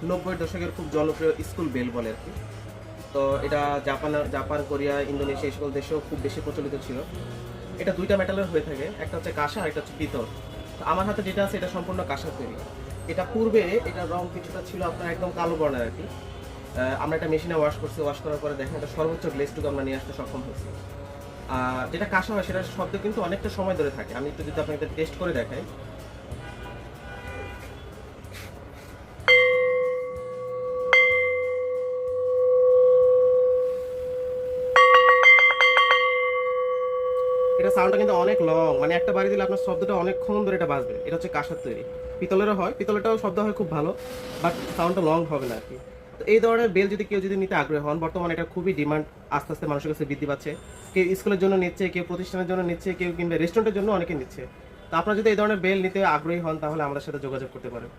90-এর দশকের খুব জনপ্রিয় স্কুল বেল বলে আর কি। তো এটা জাপান, কোরিয়া, ইন্দোনেশিয়া এই সকল দেশেও খুব বেশি প্রচলিত ছিল। এটা ২টা মেটালের হয়ে থাকে। একটা হচ্ছে কাঁসা আর একটা হচ্ছে পিতল। তো আমার হাতে যেটা আছে এটা সম্পূর্ণ কাঁসার তৈরি। এটা পূর্বে এটার রং কিছুটা ছিল আপনার একদম কালো বর্ণের আরকি। আমরা এটা মেশিনে ওয়াশ করছি। ওয়াশ করার পরে দেখেন এটা সর্বোচ্চ গ্লেজটুকু আমরা নিয়ে আসতে সক্ষম হয়েছি। যেটা কাঁসা হয় সেটার শব্দ কিন্তু অনেকটা সময় ধরে থাকে। আমি একটু যদি আপনাকে টেস্ট করে দেখাই। এটা সাউন্ডটা কিন্তু অনেক লং, মানে একটা বাড়ি দিলে আপনার শব্দটা অনেকক্ষণ ধরে এটা বাজবে। এটা হচ্ছে কাঁসার তৈরি। পিতলেরও হয়, পিতলেরটাও শব্দ হয় খুব ভালো, বাট সাউন্ডটা লং হবে না আরকি। তো এই ধরনের বেল যদি কেউ যদি নিতে আগ্রহী হন, বর্তমানে এটা খুবই ডিমান্ড আস্তে, আস্তে মানুষের কাছে বৃদ্ধি পাচ্ছে। কেউ স্কুলের জন্য নিচ্ছে, কেউ প্রতিষ্ঠানের জন্য নিচ্ছে, কেউ কিংবা রেস্টুরেন্টের জন্য অনেকে নিচ্ছে। তো আপনারা যদি এই ধরনের বেল নিতে আগ্রহী হন তাহলে আমাদের সাথে যোগাযোগ করতে পারেন।